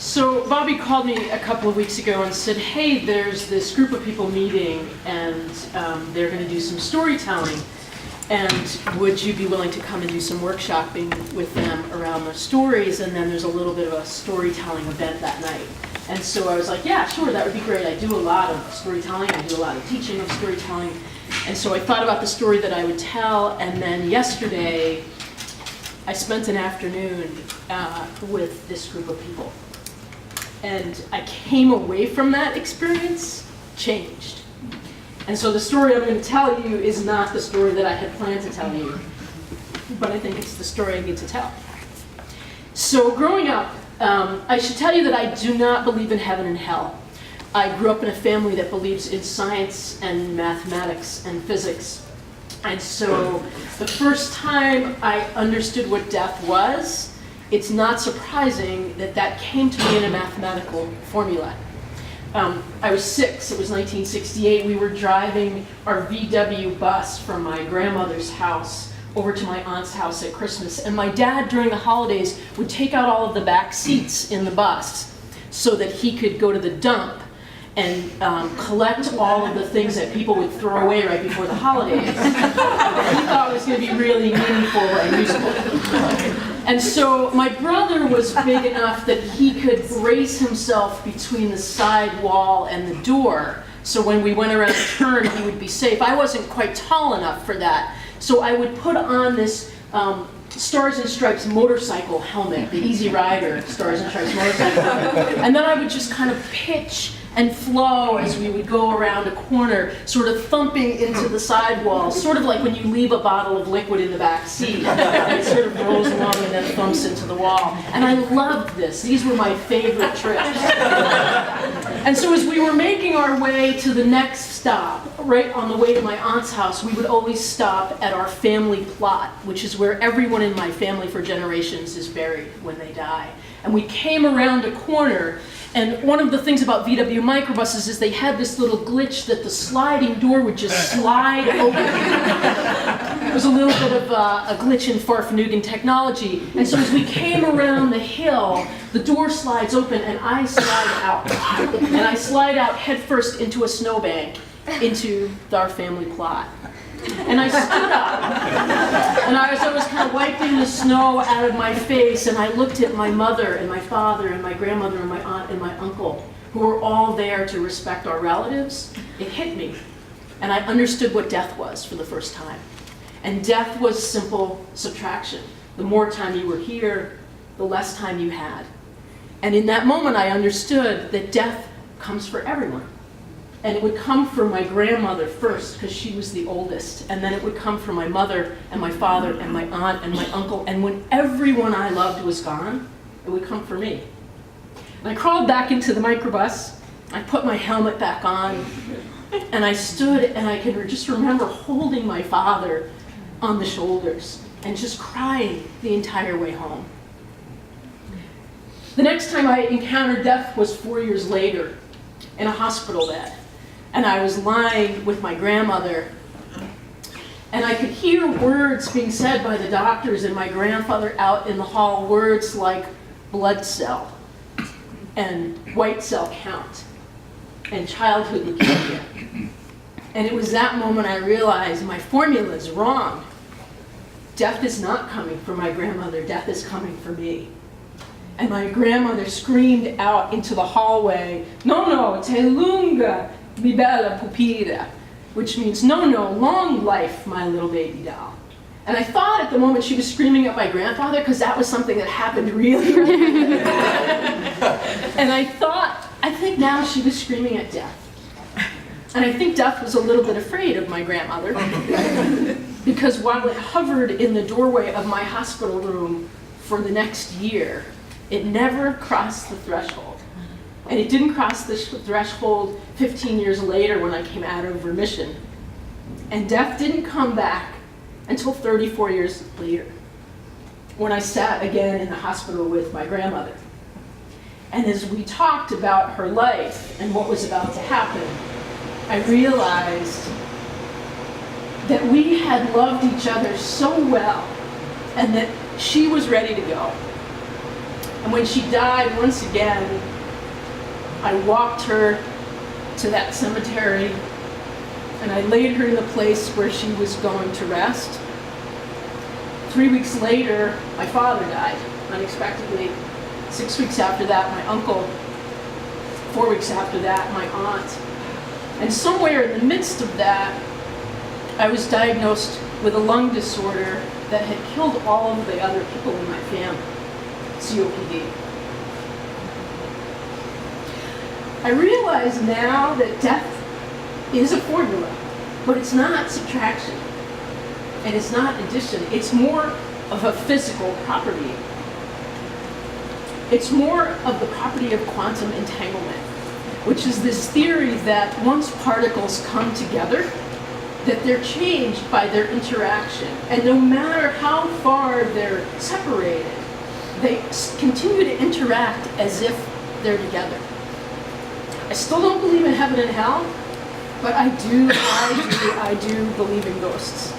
So Bobby called me a couple of weeks ago and said, hey, there's this group of people meeting and they're going to do some storytelling. And would you be willing to come and do some workshopping with them around the stories? And then there's a little bit of a storytelling event that night. And so I was like, yeah, sure, that would be great. I do a lot of storytelling. I do a lot of teaching of storytelling. And so I thought about the story that I would tell. And then yesterday, I spent an afternoon with this group of people. And I came away from that experience changed. And so the story I'm going to tell you is not the story that I had planned to tell you, but I think it's the story I get to tell. So growing up, I should tell you that I do not believe in heaven and hell. I grew up in a family that believes in science and mathematics and physics. And so the first time I understood what death was, it's not surprising that that came to me in a mathematical formula. I was 6, it was 1968, we were driving our VW bus from my grandmother's house over to my aunt's house at Christmas, and my dad during the holidays would take out all of the back seats in the bus so that he could go to the dump and collect all of the things that people would throw away right before the holidays. He thought it was going to be really meaningful and useful. And so my brother was big enough that he could brace himself between the side wall and the door, so when we went around a turn, he would be safe. I wasn't quite tall enough for that, so I would put on this Stars and Stripes motorcycle helmet, the Easy Rider Stars and Stripes motorcycle helmet, and then I would just kind of pitch and flow as we would go around a corner, sort of thumping into the sidewall, sort of like when you leave a bottle of liquid in the back seat. It sort of rolls along and then thumps into the wall. And I loved this. These were my favorite trips. And so as we were making our way to the next stop, right on the way to my aunt's house, we would always stop at our family plot, which is where everyone in my family for generations is buried when they die. And we came around a corner, and one of the things about VW microbuses is they had this little glitch that the sliding door would just slide open. It was a little bit of a glitch in Farfignugan technology. And so as we came around the hill, the door slides open and I slide out. And I slide out headfirst into a snowbank, into our family plot. And I stood up, and I was kind of wiping the snow out of my face, and I looked at my mother and my father and my grandmother and my aunt and my uncle, who were all there to respect our relatives. It hit me, and I understood what death was for the first time. And death was simple subtraction. The more time you were here, the less time you had. And in that moment, I understood that death comes for everyone. And it would come for my grandmother first, because she was the oldest. And then it would come for my mother and my father and my aunt and my uncle. And when everyone I loved was gone, it would come for me. And I crawled back into the microbus. I put my helmet back on. And I stood, and I can just remember holding my father on the shoulders and just crying the entire way home. The next time I encountered death was 4 years later in a hospital bed. And I was lying with my grandmother, and I could hear words being said by the doctors and my grandfather out in the hall, words like blood cell and white cell count and childhood leukemia. And it was that moment I realized my formula is wrong. Death is not coming for my grandmother, death is coming for me. And my grandmother screamed out into the hallway, "No, te lunga, mi bella pupilla," which means, no, long life, my little baby doll. And I thought at the moment she was screaming at my grandfather, because that was something that happened really early. And I thought, I think now she was screaming at death. And I think death was a little bit afraid of my grandmother, because while it hovered in the doorway of my hospital room for the next year, it never crossed the threshold. And it didn't cross the threshold 15 years later when I came out of remission. And death didn't come back until 34 years later, when I sat again in the hospital with my grandmother. And as we talked about her life and what was about to happen, I realized that we had loved each other so well, and that she was ready to go. And when she died, once again, I walked her to that cemetery and I laid her in the place where she was going to rest. 3 weeks later, my father died unexpectedly. 6 weeks after that, my uncle. 4 weeks after that, my aunt. And somewhere in the midst of that, I was diagnosed with a lung disorder that had killed all of the other people in my family, COPD. I realize now that death is a formula, but it's not subtraction, and it's not addition. It's more of a physical property. It's more of the property of quantum entanglement, which is this theory that once particles come together, that they're changed by their interaction. And no matter how far they're separated, they continue to interact as if they're together. I still don't believe in heaven and hell, but I do believe in ghosts.